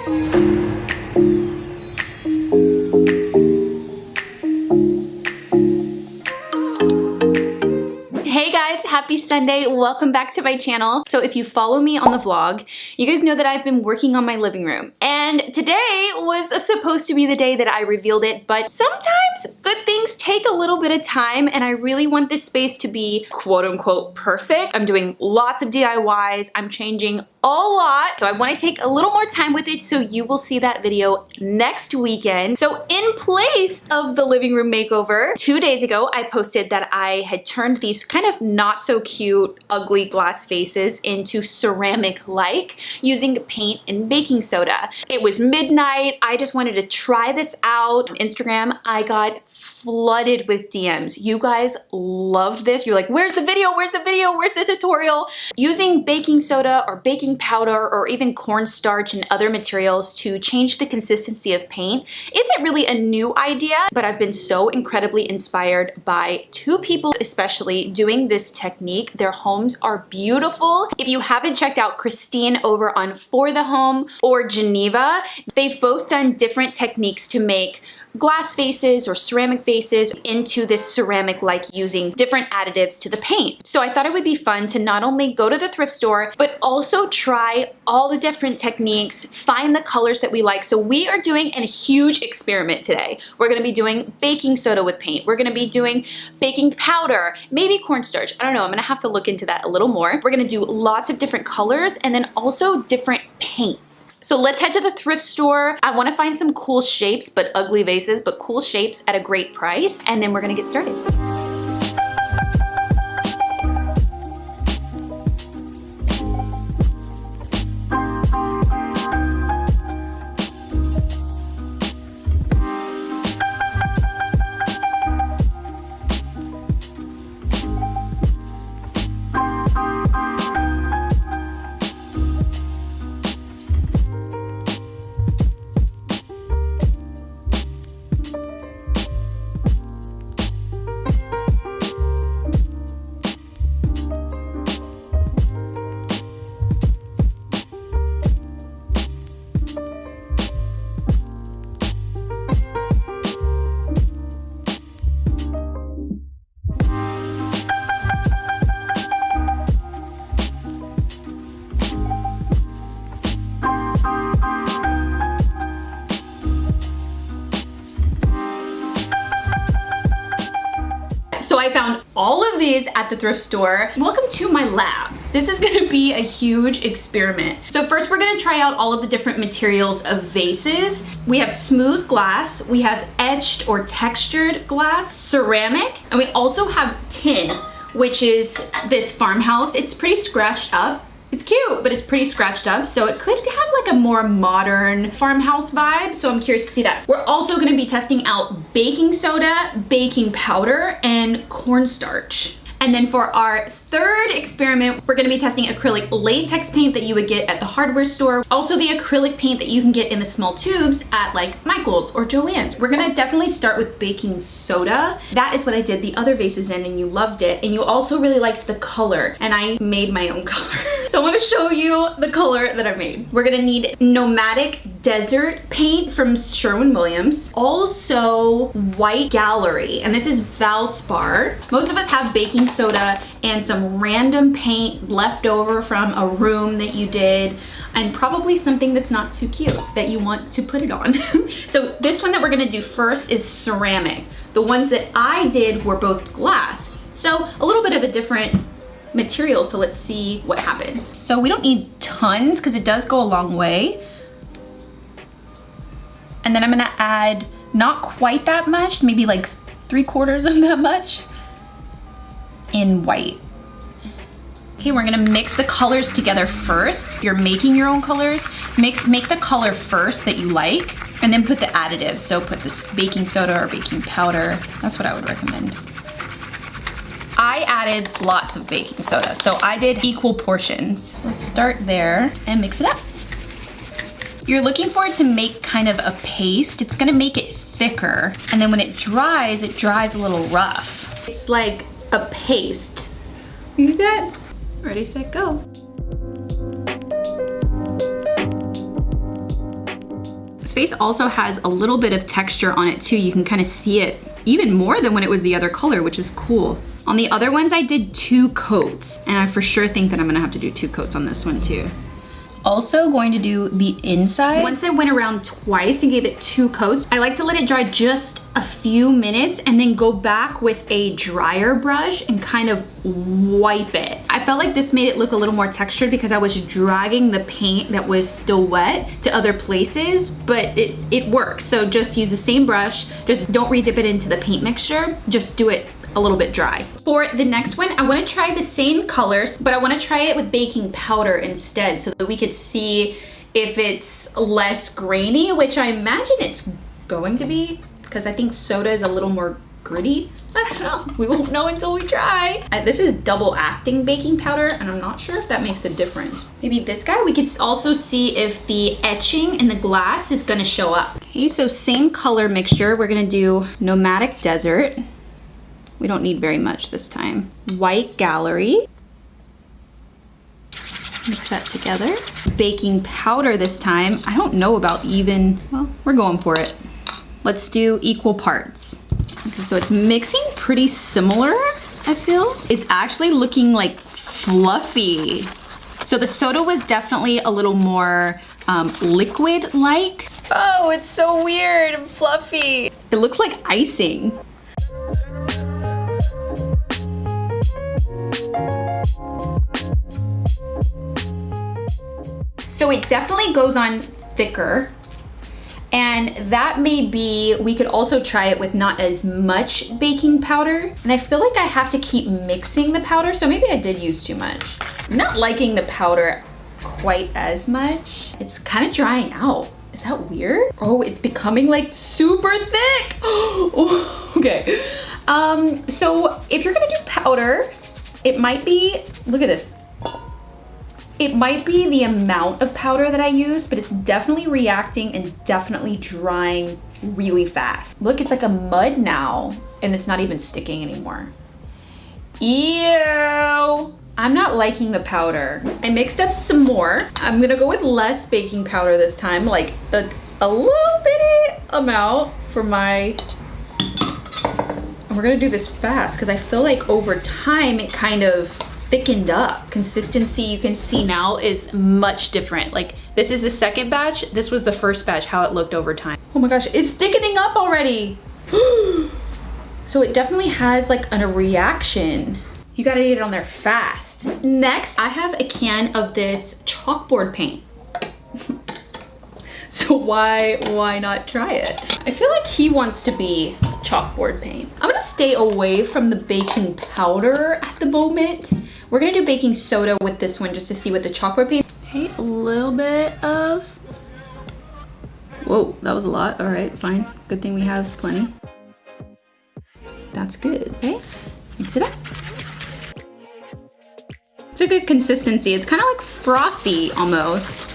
Hey guys, happy Sunday. Welcome back to my channel. So if you follow me on the vlog, you guys know that I've been working on my living room. And today was supposed to be the day that I revealed it, but sometimes good things take a little bit of time and I really want this space to be quote unquote perfect. I'm doing lots of DIYs. I'm changing a lot. So I want to take a little more time with it, so you will see that video next weekend. So in place of the living room makeover, 2 days ago, I posted that I had turned these kind of not so cute, ugly glass vases into ceramic-like using paint and baking soda. It was midnight. I just wanted to try this out. On Instagram, I got flooded with DMs. You guys loved this. You're like, where's the video? Where's the video? Where's the tutorial? Using baking soda or baking powder or even cornstarch and other materials to change the consistency of paint isn't really a new idea, but I've been so incredibly inspired by two people especially doing this technique. Their homes are beautiful. If you haven't checked out Christine over on For the Home or Geneva, they've both done different techniques to make glass vases or ceramic vases into this ceramic, like using different additives to the paint. So I thought it would be fun to not only go to the thrift store, but also try all the different techniques, find the colors that we like. So we are doing a huge experiment today. We're gonna be doing baking soda with paint. We're gonna be doing baking powder, maybe cornstarch. I don't know, I'm gonna have to look into that a little more. We're gonna do lots of different colors and then also different paints. So let's head to the thrift store. I wanna find some cool shapes, but ugly vases, but cool shapes at a great price. And then we're gonna get started. So I found all of these at the thrift store. Welcome to my lab. This is gonna be a huge experiment. So first we're gonna try out all of the different materials of vases. We have smooth glass, we have etched or textured glass, ceramic, and we also have tin, which is this farmhouse. It's pretty scratched up. It's cute, but it's pretty scratched up, so it could have like a more modern farmhouse vibe, so I'm curious to see that. We're also gonna be testing out baking soda, baking powder, and cornstarch. And then for our third experiment, we're gonna be testing acrylic latex paint that you would get at the hardware store. Also the acrylic paint that you can get in the small tubes at like Michael's or Joann's. We're gonna definitely start with baking soda. That is what I did the other vases in and you loved it. And you also really liked the color and I made my own color. So I'm gonna show you the color that I made. We're gonna need Nomadic Desert paint from Sherwin-Williams. Also White Gallery, and this is Valspar. Most of us have baking soda and some random paint left over from a room that you did, and probably something that's not too cute that you want to put it on. So this one that we're gonna do first is ceramic. The ones that I did were both glass. So a little bit of a different material, so let's see what happens. So we don't need tons because it does go a long way. And then I'm gonna add not quite that much, maybe like 3/4 of that much in white. Okay, we're gonna mix the colors together first. If you're making your own colors, make the color first that you like, and then put the additives. So put this baking soda or baking powder. That's what I would recommend. I added lots of baking soda, so I did equal portions. Let's start there and mix it up. You're looking for it to make kind of a paste. It's gonna make it thicker, and then when it dries a little rough. It's like a paste. You see that? Ready, set, go. face also has a little bit of texture on it too. You can kind of see it even more than when it was the other color, which is cool. On the other ones, I did 2 coats, and I for sure think that I'm gonna have to do 2 coats on this one too. Also going to do the inside. Once I went around twice and gave it 2 coats, I like to let it dry just a few minutes and then go back with a dryer brush and kind of wipe it. I felt like this made it look a little more textured because I was dragging the paint that was still wet to other places, but it works. So just use the same brush, just don't re-dip it into the paint mixture, just do it a little bit dry. For the next one, I wanna try the same colors, but I wanna try it with baking powder instead so that we could see if it's less grainy, which I imagine it's going to be, because I think soda is a little more gritty. I don't know, we won't know until we try. This is double acting baking powder, and I'm not sure if that makes a difference. Maybe this guy, we could also see if the etching in the glass is gonna show up. Okay, so same color mixture. We're gonna do Nomadic Desert. We don't need very much this time. White Gallery. Mix that together. Baking powder this time. I don't know about even, well, we're going for it. Let's do equal parts. Okay, so it's mixing pretty similar, I feel. It's actually looking like fluffy. So the soda was definitely a little more liquid-like. Oh, it's so weird and fluffy. It looks like icing. So it definitely goes on thicker, and that may be, we could also try it with not as much baking powder. And I feel like I have to keep mixing the powder, so maybe I did use too much. I'm not liking the powder quite as much. It's kind of drying out. Is that weird? Oh, it's becoming like super thick. Okay. So if you're gonna do powder, it might be, look at this. It might be the amount of powder that I used, but it's definitely reacting and definitely drying really fast. Look, it's like a mud now, and it's not even sticking anymore. Ew! I'm not liking the powder. I mixed up some more. I'm gonna go with less baking powder this time, like a little bitty amount for my, and we're gonna do this fast because I feel like over time it kind of thickened up. Consistency, you can see now, is much different. Like, this is the second batch, this was the first batch, how it looked over time. Oh my gosh, it's thickening up already. So it definitely has like a reaction. You gotta get it on there fast. Next, I have a can of this chalkboard paint. So why not try it? I feel like he wants to be chalkboard paint. I'm gonna stay away from the baking powder at the moment. We're gonna do baking soda with this one just to see what the chalkboard paint. Okay, a little bit of, whoa, that was a lot. All right, fine. Good thing we have plenty. That's good, okay? Mix it up. It's a good consistency. It's kind of like frothy almost.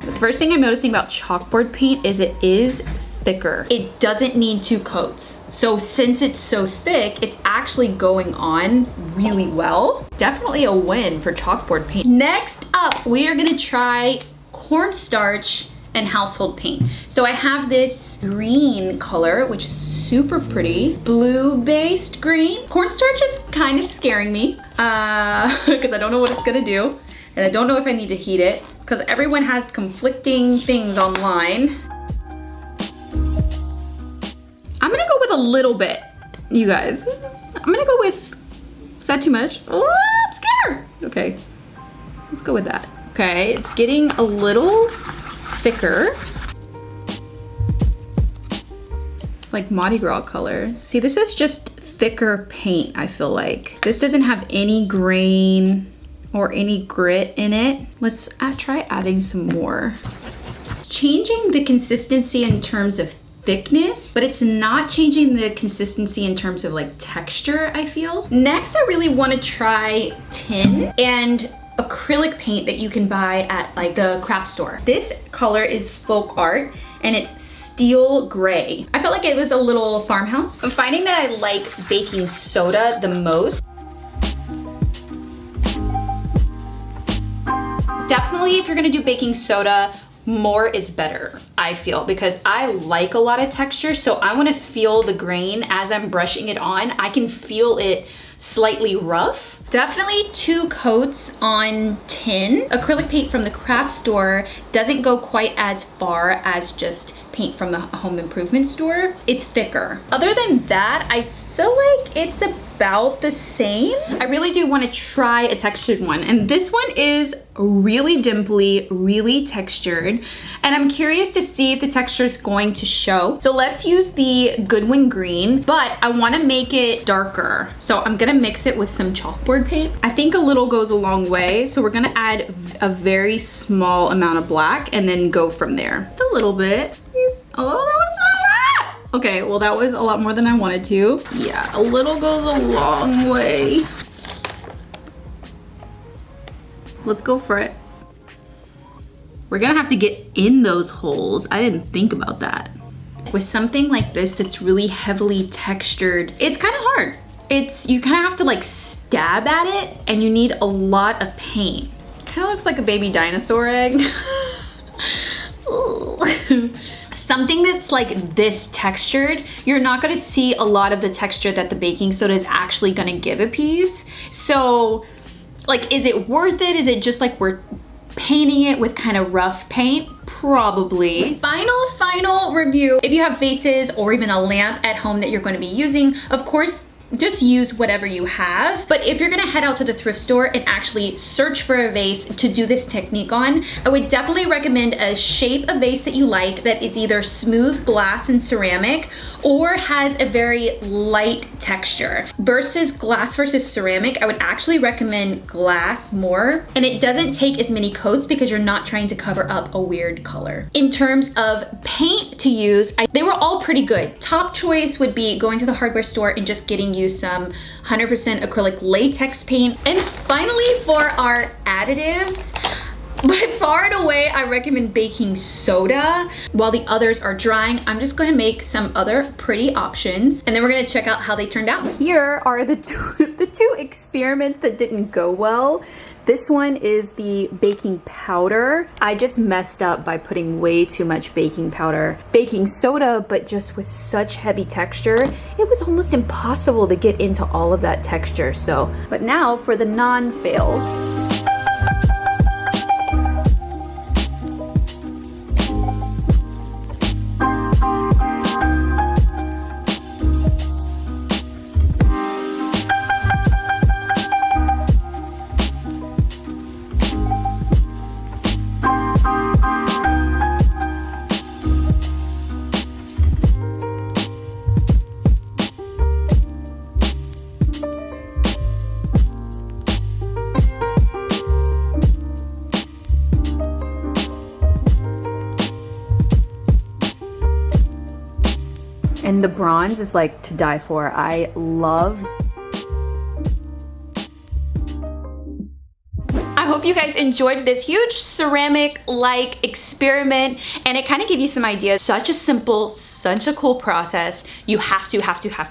The first thing I'm noticing about chalkboard paint is it is thicker. It doesn't need 2 coats. So since it's so thick, it's actually going on really well. Definitely a win for chalkboard paint. Next up, we are gonna try cornstarch and household paint. So I have this green color, which is super pretty. Blue-based green. Cornstarch is kind of scaring me because I don't know what it's gonna do. And I don't know if I need to heat it because everyone has conflicting things online. I'm gonna go with a little bit, you guys. I'm gonna go with, is that too much? Oh, I'm scared. Okay, let's go with that. Okay, it's getting a little thicker. It's like Mardi Gras colors. See, this is just thicker paint, I feel like. This doesn't have any grain or any grit in it. Let's try adding some more. Changing the consistency in terms of thickness, but it's not changing the consistency in terms of like texture, I feel. Next, I really want to try tin and acrylic paint that you can buy at like the craft store. This color is Folk Art and it's steel gray. I felt like it was a little farmhouse. I'm finding that I like baking soda the most. Definitely if you're gonna do baking soda, more is better, I feel, because I like a lot of texture, so I wanna feel the grain as I'm brushing it on. I can feel it slightly rough. Definitely 2 coats on tin. Acrylic paint from the craft store doesn't go quite as far as just paint from the home improvement store. It's thicker. Other than that, I feel like it's about the same. I really do want to try a textured one, and this one is really dimply, really textured, and I'm curious to see if the texture is going to show. So let's use the Goodwin green, but I want to make it darker, so I'm gonna mix it with some chalkboard paint. I think a little goes a long way, so we're gonna add a very small amount of black and then go from there. Just a little bit. Oh, that was not bad. Okay, well that was a lot more than I wanted to. Yeah, a little goes a long way. Let's go for it. We're gonna have to get in those holes. I didn't think about that. With something like this that's really heavily textured, it's kind of hard. You kind of have to like stab at it, and you need a lot of paint. Kind of looks like a baby dinosaur egg. Something that's like this textured, you're not gonna see a lot of the texture that the baking soda is actually gonna give a piece. So like, is it worth it? Is it just like we're painting it with kind of rough paint? Probably. Final review. If you have vases or even a lamp at home that you're going to be using, of course, just use whatever you have. But if you're gonna head out to the thrift store and actually search for a vase to do this technique on, I would definitely recommend a shape of vase that you like that is either smooth glass and ceramic or has a very light texture. Versus glass versus ceramic, I would actually recommend glass more, and it doesn't take as many coats because you're not trying to cover up a weird color. In terms of paint to use, they were all pretty good. Top choice would be going to the hardware store and just getting you some 100% acrylic latex paint. And finally, for our additives, by far and away, I recommend baking soda. While the others are drying, I'm just gonna make some other pretty options, and then we're gonna check out how they turned out. Here are the two experiments that didn't go well. This one is the baking powder. I just messed up by putting way too much baking powder. Baking soda, but just with such heavy texture, it was almost impossible to get into all of that texture. So, but now for the non-fails. And the bronze is like to die for. I love. I hope you guys enjoyed this huge ceramic-like experiment, and it kind of gave you some ideas. Such a simple, such a cool process. You have to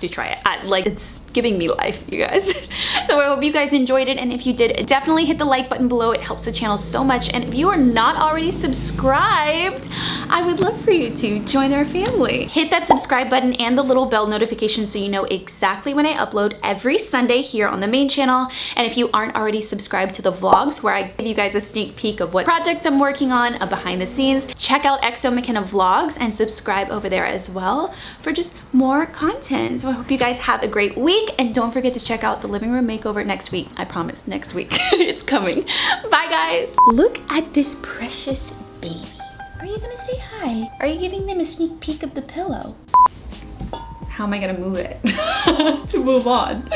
try it. Like, it's giving me life, you guys. So I hope you guys enjoyed it, and if you did, definitely hit the like button below. It helps the channel so much, and if you are not already subscribed, I would love for you to join our family. Hit that subscribe button and the little bell notification so you know exactly when I upload every Sunday here on the main channel. And if you aren't already subscribed to the vlogs where I give you guys a sneak peek of what projects I'm working on behind the scenes, check out XO McKenna Vlogs and subscribe over there as well for just more content. So I hope you guys have a great week, and don't forget to check out the living room makeover next week. I promise, next week. It's coming. Bye guys. Look at this precious baby. Are you gonna say hi? Are you giving them a sneak peek of the pillow? How am I gonna move it to move on?